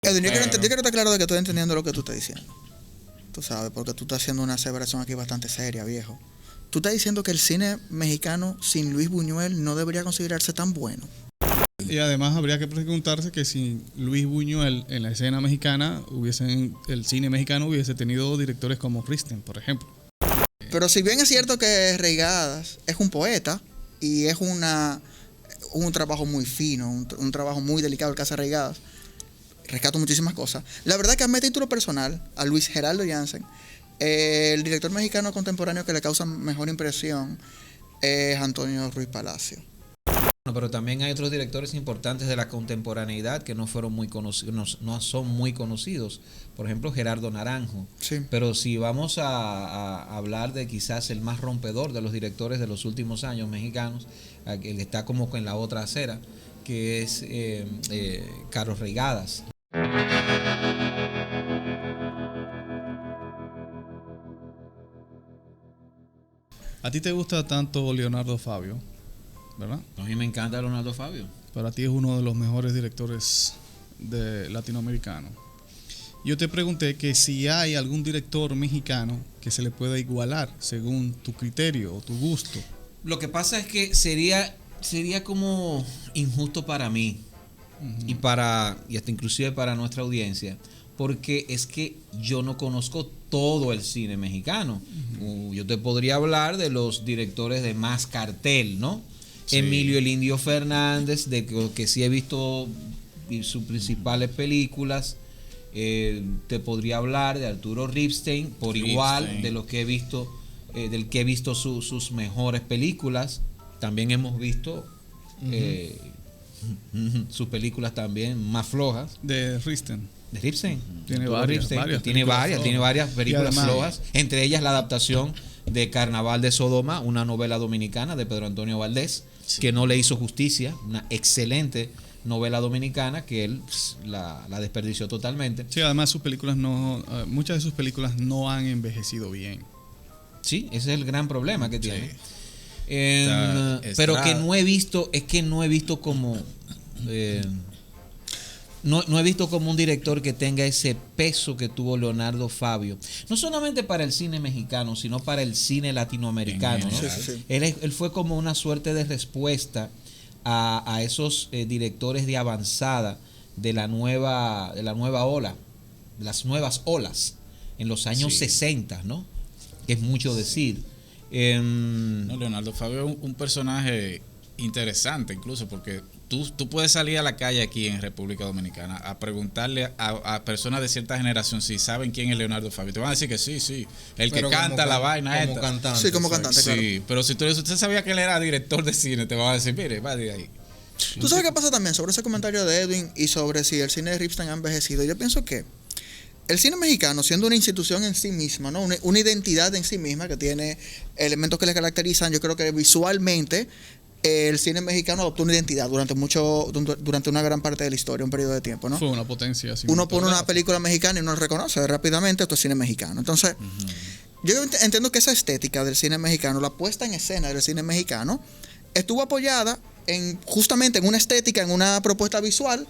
Edwin, yo Pero, quiero estar claro de que estoy entendiendo lo que tú estás diciendo. Tú sabes, porque tú estás haciendo una aseveración aquí bastante seria, viejo. Tú estás diciendo que el cine mexicano sin Luis Buñuel no debería considerarse tan bueno. Y además habría que preguntarse que si Luis Buñuel en la escena mexicana el cine mexicano hubiese tenido directores como Kristen, por ejemplo. Pero si bien es cierto que Reigadas es un poeta y es un trabajo muy fino, un trabajo muy delicado el que hace Reigadas, rescato muchísimas cosas. La verdad que a mi título personal, a Luis Geraldo Jansen, el director mexicano contemporáneo que le causa mejor impresión es Antonio Ruiz Palacio. Bueno, pero también hay otros directores importantes de la contemporaneidad que no fueron muy conocidos, no son muy conocidos. Por ejemplo, Gerardo Naranjo. Sí. Pero si vamos a hablar de quizás el más rompedor de los directores de los últimos años mexicanos, que está como en la otra acera, que es Carlos Reigadas. A ti te gusta tanto Leonardo Fabio, ¿verdad? A mí me encanta Leonardo Fabio. Para ti es uno de los mejores directores latinoamericanos. Yo te pregunté que si hay algún director mexicano que se le pueda igualar según tu criterio o tu gusto. Lo que pasa es que sería como injusto para mí y hasta inclusive para nuestra audiencia, porque es que yo no conozco todo el cine mexicano. Yo te podría hablar de los directores de más cartel, ¿no? Sí. Emilio el Indio Fernández, de que sí he visto sus principales películas. Te podría hablar de Arturo Ripstein, por igual, de lo que he visto, del que he visto sus mejores películas. También hemos visto sus películas también más flojas. De Ripstein. De Ripstein. Tiene varias tiene varias películas flojas, entre ellas la adaptación de Carnaval de Sodoma, una novela dominicana de Pedro Antonio Valdés, que no le hizo justicia, una excelente novela dominicana que él la desperdició totalmente. Sí, además muchas de sus películas no han envejecido bien. Sí, ese es el gran problema que tiene. Sí. Pero que no he visto como no he visto como un director que tenga ese peso que tuvo Leonardo Fabio, no solamente para el cine mexicano, sino para el cine latinoamericano, ¿no? Sí. Él fue como una suerte de respuesta a esos directores de avanzada de la nueva ola, de las nuevas olas en los años 60, ¿no? Que es mucho decir. No, Leonardo Fabio es un personaje interesante, incluso porque tú puedes salir a la calle aquí en República Dominicana a preguntarle a personas de cierta generación si saben quién es Leonardo Fabio. Te van a decir que sí, el que canta la vaina como esta. Cantante, sí, como cantante, claro. Sí, pero si usted sabía que él era director de cine, te van a decir, mire, va de ahí. ¿Tú sabes qué pasa también sobre ese comentario de Edwin y sobre si el cine de Ripstein ha envejecido? Yo pienso que el cine mexicano, siendo una institución en sí misma, ¿no? Una identidad en sí misma que tiene elementos que le caracterizan, yo creo que visualmente el cine mexicano adoptó una identidad durante una gran parte de la historia, un periodo de tiempo, ¿no? Fue una potencia. Uno pone una película mexicana y uno reconoce rápidamente esto es cine mexicano. Entonces, yo entiendo que esa estética del cine mexicano, la puesta en escena del cine mexicano, estuvo apoyada justamente en una estética, en una propuesta visual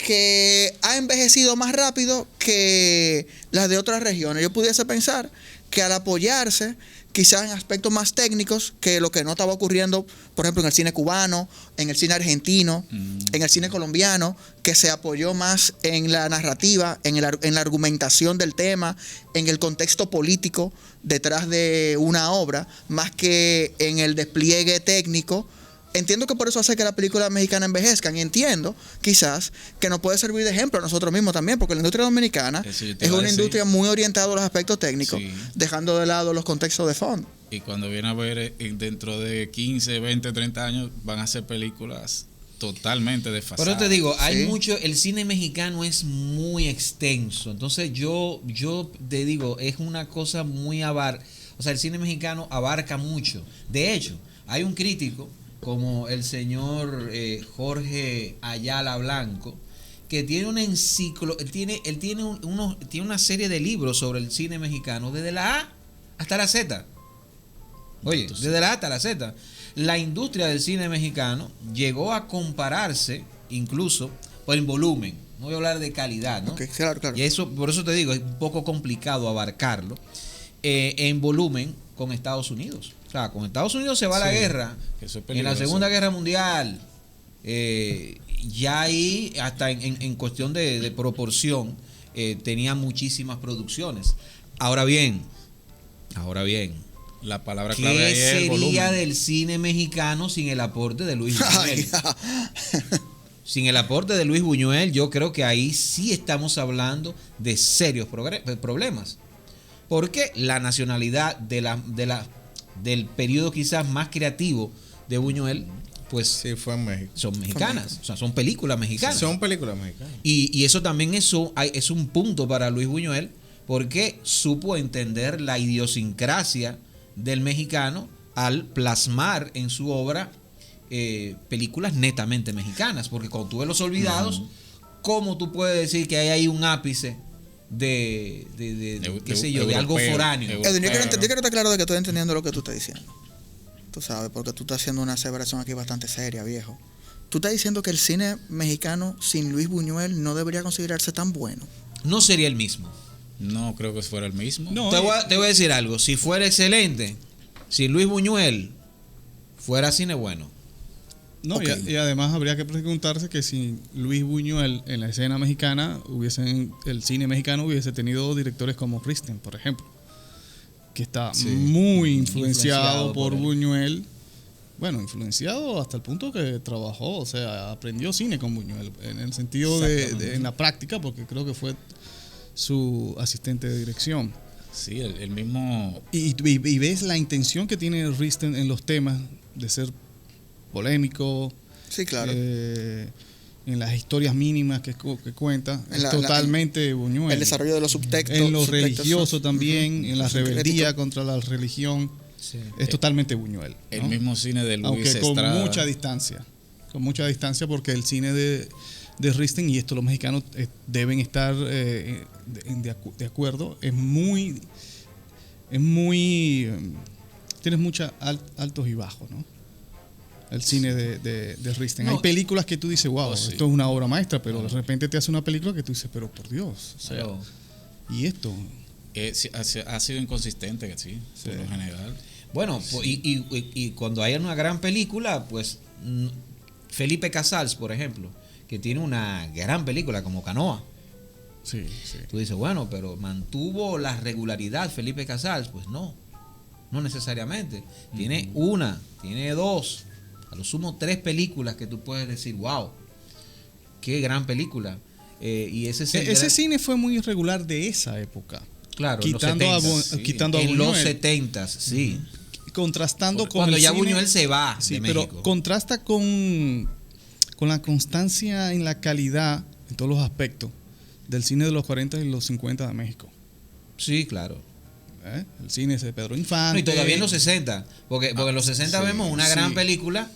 que ha envejecido más rápido que las de otras regiones. Yo pudiese pensar que al apoyarse quizás en aspectos más técnicos que lo que no estaba ocurriendo, por ejemplo, en el cine cubano, en el cine argentino, en el cine colombiano, que se apoyó más en la narrativa, en la argumentación del tema, en el contexto político detrás de una obra, más que en el despliegue técnico. Entiendo que por eso hace que la película mexicana envejezcan y entiendo quizás que nos puede servir de ejemplo a nosotros mismos también, porque la industria dominicana es una industria muy orientada a los aspectos técnicos, dejando de lado los contextos de fondo. Y cuando viene a ver, dentro de 15, 20, 30 años van a hacer películas totalmente desfasadas. Pero te digo, hay mucho, el cine mexicano es muy extenso, entonces yo te digo, es una cosa muy o sea, el cine mexicano abarca mucho. De hecho, hay un crítico como el señor Jorge Ayala Blanco, que tiene una él tiene una serie de libros sobre el cine mexicano, desde la A hasta la Z. Oye, desde la A hasta la Z. La industria del cine mexicano llegó a compararse incluso por el volumen no voy a hablar de calidad, ¿no? Ok, claro, claro. Y eso, por eso te digo, es un poco complicado abarcarlo en volumen con Estados Unidos. O sea, con Estados Unidos se va a la guerra. Eso es En la peligroso. Segunda Guerra Mundial, ya ahí, hasta en cuestión de proporción, tenía muchísimas producciones. Ahora bien, La palabra clave ¿qué ahí es el volumen. sería del cine mexicano sin el aporte de Luis Buñuel? Sin el aporte de Luis Buñuel, yo creo que ahí sí estamos hablando de serios problemas. Porque la nacionalidad del periodo quizás más creativo de Buñuel, pues Sí, fue en México. son mexicanas. O sea, son películas mexicanas. Son películas mexicanas. Y eso también es un punto para Luis Buñuel, porque supo entender la idiosincrasia del mexicano al plasmar en su obra películas netamente mexicanas. Porque cuando tú ves Los Olvidados, ¿cómo tú puedes decir que hay ahí un ápice de qué sé yo, de algo europeo, foráneo? Edwin, yo quiero estar claro de que estoy entendiendo lo que tú estás diciendo. Tú sabes, porque tú estás haciendo una aseveración aquí bastante seria, viejo. Tú estás diciendo que el cine mexicano sin Luis Buñuel no debería considerarse tan bueno. No sería el mismo. No creo que fuera el mismo. No, Te voy a decir algo. Si fuera excelente, si Luis Buñuel fuera cine bueno. No, Ok. y además habría que preguntarse que si Luis Buñuel en la escena mexicana el cine mexicano hubiese tenido directores como Risten, por ejemplo, que está muy influenciado por él. Buñuel. Bueno, influenciado hasta el punto que trabajó, o sea, aprendió cine con Buñuel, en el sentido en la práctica, porque creo que fue su asistente de dirección. Sí, el mismo. Y ves la intención que tiene Risten en los temas de ser polémico, Sí, claro. en las historias mínimas que cuenta, En es la- totalmente Buñuel. El desarrollo de los subtextos. En lo subtextos religioso son- también, en la son rebeldía críticos. contra la religión, es totalmente Buñuel. El ¿no? mismo cine de Luis Aunque con Estrada. mucha distancia, porque el cine de Risten, y esto los mexicanos deben estar de acuerdo, es muy tienes muchos altos y bajos, ¿no? El cine de Risten. No. Hay películas que tú dices, wow, sí. esto es una obra maestra, pero de repente te hace una película que tú dices, pero por Dios, o sea, Pero- y esto. Sí, ha sido inconsistente, sí, por lo general. Bueno, y cuando hay una gran película, pues Felipe Casals, por ejemplo, que tiene una gran película como Canoa. Sí, sí. Tú dices, bueno, pero ¿mantuvo la regularidad Felipe Casals? Pues no necesariamente. Tiene tiene dos, a lo sumo 3 películas que tú puedes decir, wow, qué gran película. Y ese es el Ese gran- cine fue muy irregular de esa época. claro, Quitando en a los 70s, sí. quitando a en los Buñuel. 70s, sí. Contrastando con Cuando el ya cine- Buñuel se va Sí, de pero México. contrasta con la constancia en la calidad, en todos los aspectos, del cine de los 40 y los 50 de México. Sí, claro. El cine ese de Pedro No, Infante. y todavía en los 60, porque en los 60 vemos una gran película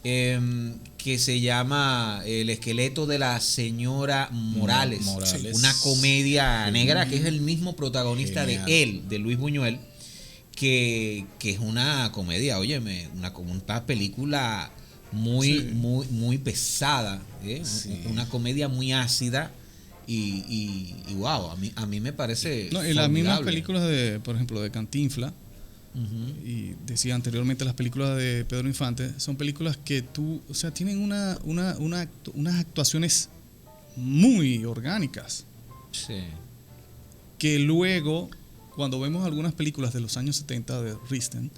que se llama El esqueleto de la señora Morales. Morales. Una comedia negra que es el mismo protagonista Genial. de él, de Luis Buñuel, que es una comedia, óyeme, una película muy pesada, una comedia muy ácida y wow, a mí me parece No, y las mismas formidable. películas de, por ejemplo, de Cantinflas, Ujú. y decía anteriormente las películas de Pedro Infante, son películas que o sea, tienen unas actuaciones muy orgánicas, Sí. que luego, cuando vemos algunas películas de los años 70 de Risten,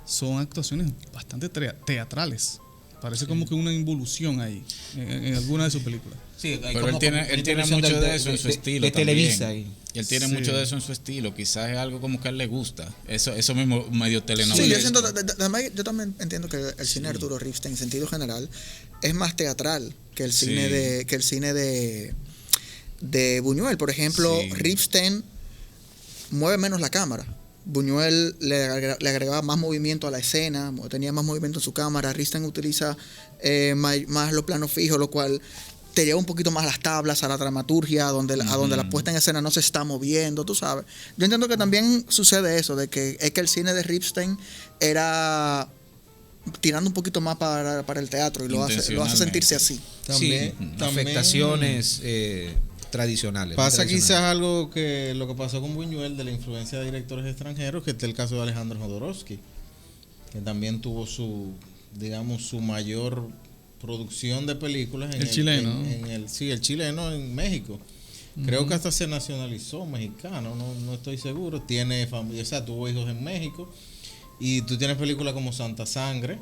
son actuaciones bastante teatrales. Parece como que una involución ahí, en alguna de sus películas. Sí, hay Pero como- él tiene intervención mucho del- de eso en su estilo. de Televisa también. ahí. Y él tiene Sí. mucho de eso en su estilo. Quizás es algo como que a él le gusta. Eso mismo medio telenovelesco. Sí, yo siento, además, yo también entiendo que el cine de Arturo Ripstein, en sentido general, es más teatral que el cine de Buñuel. Por ejemplo, Sí. Ripstein mueve menos la cámara. Buñuel le agregaba más movimiento a la escena, tenía más movimiento en su cámara. Ripstein utiliza más los planos fijos, lo cual te lleva un poquito más a las tablas, a la dramaturgia, a donde la puesta en escena no se está moviendo, tú sabes. Yo entiendo que también sucede eso, de que es que el cine de Ripstein era tirando un poquito más para el teatro y lo hace sentirse así. También, afectaciones tradicionales. Pasa quizás algo que lo que pasó con Buñuel de la influencia de directores extranjeros, que está el caso de Alejandro Jodorowsky, que también tuvo su mayor producción de películas en el chileno. El chileno en México. Creo que hasta se nacionalizó mexicano, no estoy seguro. Tiene familia, o sea, tuvo hijos en México. Y tú tienes películas como Santa Sangre,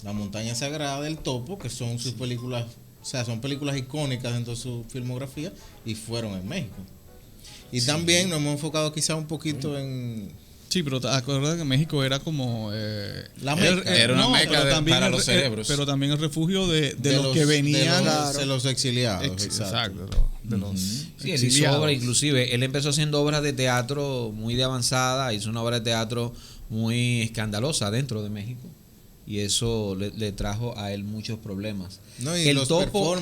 La Montaña Sagrada, El Topo, que son sus películas, o sea, son películas icónicas dentro de su filmografía y fueron en México. Y también nos hemos enfocado quizá un poquito en... Sí, pero acuérdate que México era como... la meca. Era una meca para los cerebros. Pero también el refugio de los que venían... De los exiliados. Exacto. De los sí, él hizo obras, inclusive, él empezó haciendo obras de teatro muy de avanzada, hizo una obra de teatro muy escandalosa dentro de México. Y eso le trajo a él muchos problemas. No, y el topo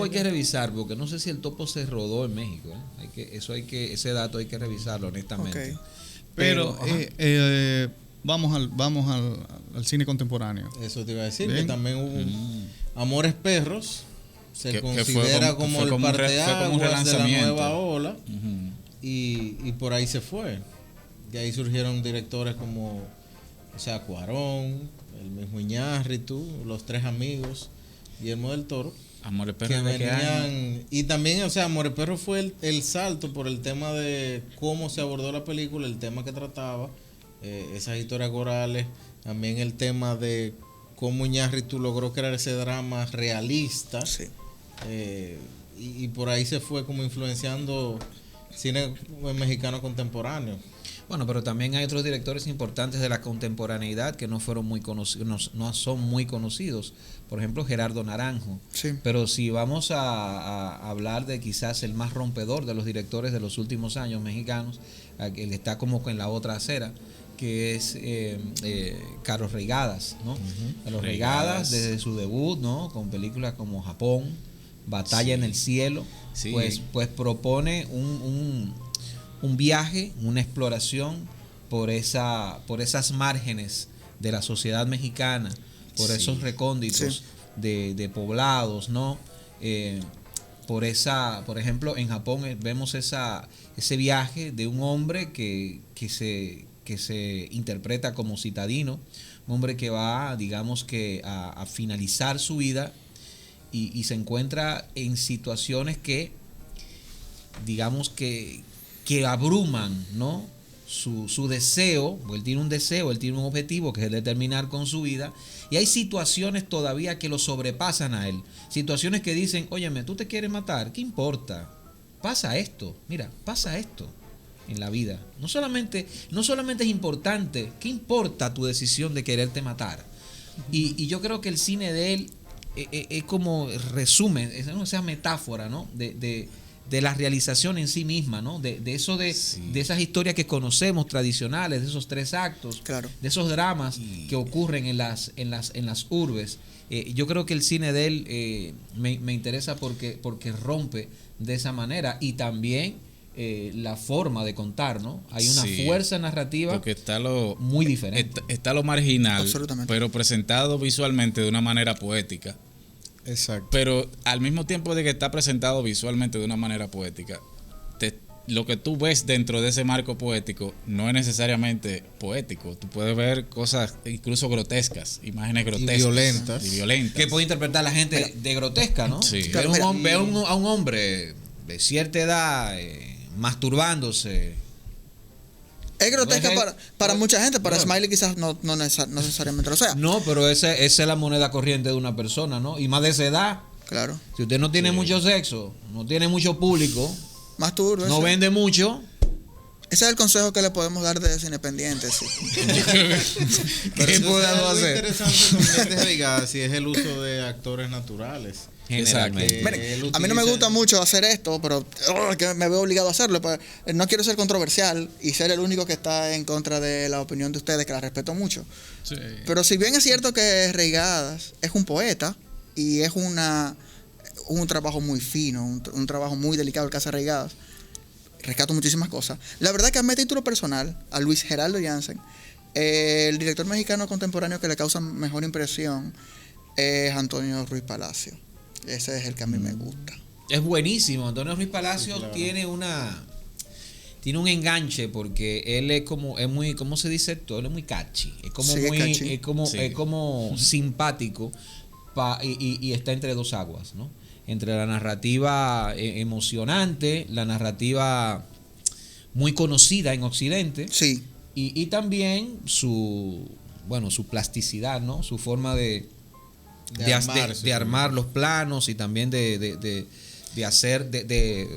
hay que revisar revisar, porque no sé si el topo se rodó en México. Ese dato hay que revisarlo honestamente. Okay. Pero vamos al cine contemporáneo. Eso te iba a decir, Bien. que también hubo Amores Perros, se considera fue como el como un parteaguas de la relanzamiento. nueva ola, y por ahí se fue. De ahí surgieron directores como, o sea, Cuarón, el mismo Iñárritu, Los Tres Amigos, Guillermo del Toro, Amores que Perros de qué año. venían, y también, o sea, Amores Perros fue el salto por el tema de cómo se abordó la película, el tema que trataba, esas historias corales, también el tema de cómo Iñárritu logró crear ese drama realista, Sí. y por ahí se fue como influenciando cine mexicano contemporáneo. Bueno, pero también hay otros directores importantes de la contemporaneidad que no fueron muy conocidos, no son muy conocidos. Por ejemplo, Gerardo Naranjo. Sí. Pero si vamos a hablar de quizás el más rompedor de los directores de los últimos años mexicanos, que está como en la otra acera, que es Carlos Reigadas, ¿no? Carlos Reigadas, desde su debut, ¿no? Con películas como Japón, Batalla en el Cielo, pues propone un viaje, una exploración por esas márgenes de la sociedad mexicana, por esos recónditos de poblados, ¿no? Por ejemplo, en Japón vemos ese viaje de un hombre que se interpreta como citadino, un hombre que va, digamos que a finalizar su vida y se encuentra en situaciones que, digamos que abruman, ¿no? Su deseo, él tiene un deseo, él tiene un objetivo que es el de terminar con su vida, y hay situaciones todavía que lo sobrepasan a él, situaciones que dicen, óyeme, tú te quieres matar, ¿qué importa? Pasa esto en la vida, no solamente es importante, ¿qué importa tu decisión de quererte matar? Y yo creo que el cine de él es como resumen, esa metáfora, ¿no? De la realización en sí misma, ¿no? De esas historias que conocemos tradicionales, de esos 3 actos, Claro. de esos dramas que ocurren en las urbes. Yo creo que el cine de él me interesa porque rompe de esa manera, y también la forma de contar, ¿no? Hay una fuerza narrativa porque está muy diferente. Está lo marginal, Absolutamente. pero presentado visualmente de una manera poética. Exacto. Pero al mismo tiempo de que está presentado visualmente de una manera poética, lo que tú ves dentro de ese marco poético no es necesariamente poético. Tú puedes ver cosas incluso grotescas, imágenes grotescas. Y violentas. Que puede interpretar la gente de grotesca, ¿no? Sí. Ve a un hombre de cierta edad masturbándose. Es grotesca Pues para mucha gente, para no. Smiley quizás no necesariamente lo sea. No, pero esa es la moneda corriente de una persona, ¿no? Y más de esa edad. Claro. Si usted no tiene mucho sexo, no tiene mucho público, Más turbio. no vende mucho. Ese es el consejo que le podemos dar desde Independiente. Sí. ¿Qué podemos Algo hacer? interesante también de Reigadas, si es el uso de actores naturales. Generalmente. Miren, a mí no me gusta mucho hacer esto, pero que me veo obligado a hacerlo. Pues, no quiero ser controversial y ser el único que está en contra de la opinión de ustedes, que la respeto mucho. Sí. Pero si bien es cierto que Reigadas es un poeta y es un trabajo muy fino, un trabajo muy delicado el que hace Reigadas, rescato muchísimas cosas. La verdad que a mi título personal, a Luis Geraldo Jansen, El director mexicano contemporáneo que le causa mejor impresión es Antonio Ruiz Palacio. Ese es el que a mí me gusta. Es buenísimo. Antonio Ruiz Palacio, sí, claro, tiene un enganche porque él es muy, ¿cómo se dice esto? Él es muy catchy. Es como sí, muy, catchy. Es como simpático y está entre dos aguas, ¿no? Entre la narrativa emocionante, la narrativa muy conocida en Occidente, sí, y también su plasticidad, ¿no? Su forma de armar los planos y también de hacer, de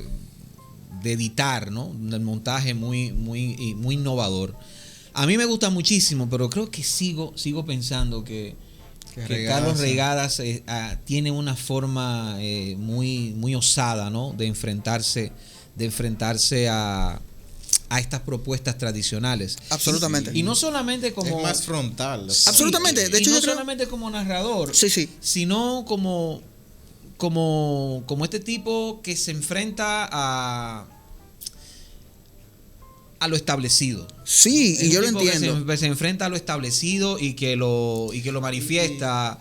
editar, ¿no? Un montaje muy innovador. A mí me gusta muchísimo, pero creo que sigo pensando que Carlos Reigadas tiene una forma muy osada, ¿no? De enfrentarse a estas propuestas tradicionales. Absolutamente. Y no solamente como... Es más frontal. Sí, absolutamente. De hecho, y no solamente como narrador, sí, sino como este tipo que se enfrenta a lo establecido. Sí, y yo lo entiendo. Que se enfrenta a lo establecido y que lo manifiesta.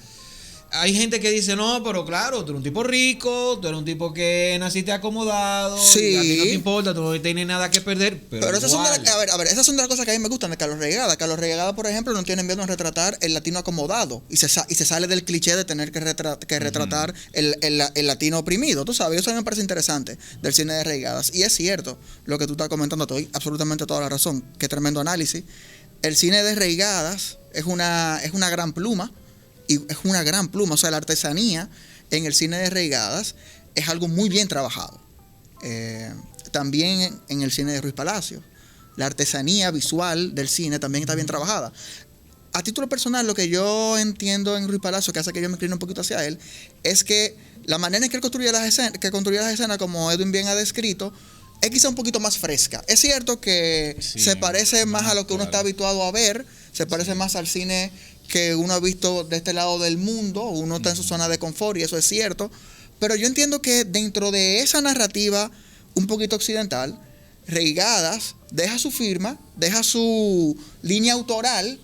Hay gente que dice, no, pero claro, tú eres un tipo rico, tú eres un tipo que naciste acomodado, sí, y a ti no te importa, tú no tienes nada que perder. Pero esas son esas son de las cosas que a mí me gustan de Carlos Reigadas. Carlos Reigadas, por ejemplo, no tiene miedo en retratar el latino acomodado y se sale del cliché de tener que retratar el latino oprimido. Tú sabes, eso a mí me parece interesante del cine de Reigadas. Y es cierto lo que tú estás comentando, te doy absolutamente toda la razón. Qué tremendo análisis. El cine de Reigadas es una gran pluma. Y es una gran pluma, o sea, la artesanía en el cine de Reigadas es algo muy bien trabajado. También en el cine de Ruiz Palacio, la artesanía visual del cine también está bien trabajada. A título personal, lo que yo entiendo en Ruiz Palacio, que hace que yo me incline un poquito hacia él, es que la manera en que él construye las escenas, como Edwin bien ha descrito, es quizá un poquito más fresca. Es cierto que se parece más a lo que uno está habituado a ver, se parece más al cine que uno ha visto de este lado del mundo, uno está en su zona de confort y eso es cierto, pero yo entiendo que dentro de esa narrativa un poquito occidental, Reigadas deja su firma, deja su línea autoral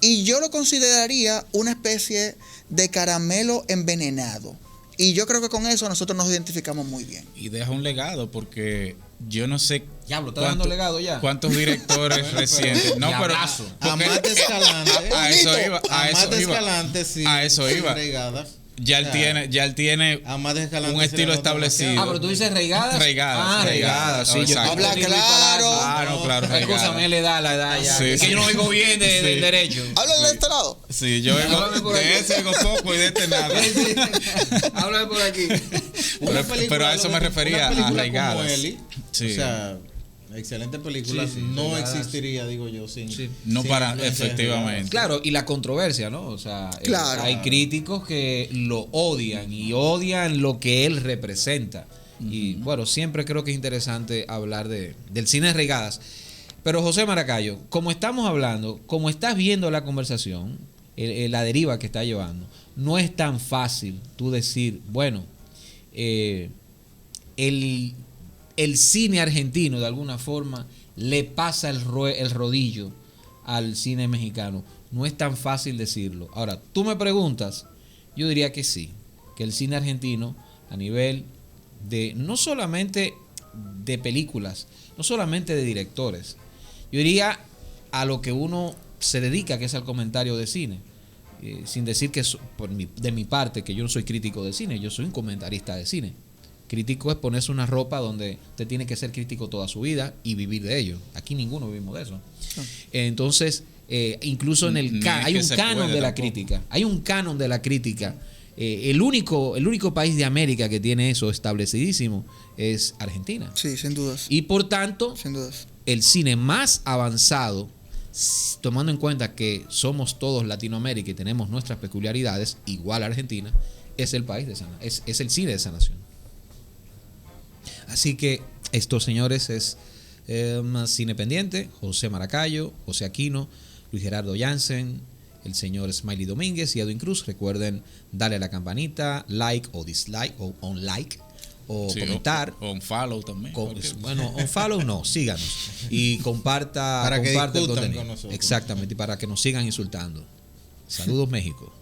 y yo lo consideraría una especie de caramelo envenenado. Y yo creo que con eso nosotros nos identificamos muy bien. Y deja un legado porque yo no sé Diablo, está dando legado ya. ¿Cuántos directores recientes? No, pero Amate Escalante. A eso iba. Amate Escalante, sí. A eso iba. Ya él tiene un estilo establecido. Pero tú dices Reigadas. Reigadas. Sí, yo habla claro. No, claro. Escúchame, la edad ya. Sí, es que yo no vengo bien del derecho. Háblale de este lado. Sí, yo vengo de ese vengo poco y de este nada. Háblame por aquí. Pero a eso me refería, a Reigadas. Sí. O sea, excelente película. No existiría, digo yo, sin efectivamente. Claro, y la controversia, ¿no? O sea, claro. Hay críticos que lo odian y odian lo que él representa. Y bueno, siempre creo que es interesante hablar del cine de Reigadas. Pero José Maracayo, como estamos hablando, como estás viendo la conversación, la deriva que está llevando, no es tan fácil tú decir, bueno, el cine argentino de alguna forma le pasa el rodillo al cine mexicano. No es tan fácil decirlo. Ahora, tú me preguntas, yo diría que sí, que el cine argentino a nivel de no solamente de películas, no solamente de directores, yo diría a lo que uno se dedica, que es al comentario de cine. Sin decir que de mi parte, que yo no soy crítico de cine, yo soy un comentarista de cine. Crítico es ponerse una ropa donde usted tiene que ser crítico toda su vida y vivir de ello. Aquí ninguno vivimos de eso. Entonces, incluso en hay un canon de la crítica. Hay un canon de la crítica. El único país de América que tiene eso establecidísimo es Argentina. Sí, sin dudas. Y por tanto, sin dudas, el cine más avanzado, tomando en cuenta que somos todos Latinoamérica y tenemos nuestras peculiaridades, igual a Argentina, es el país es el cine de esa nación. Así que esto, señores, es Cine Pendiente. José Maracayo, José Aquino, Luis Gerardo Jansen, el señor Smiley Domínguez y Edwin Cruz. Recuerden darle a la campanita, like o dislike o on like o Sí, comentar. O un follow también. Bueno, un follow no, síganos. Y comparta Para que el discutan contenido. con nosotros. Exactamente, y para que nos sigan insultando. Saludos, México.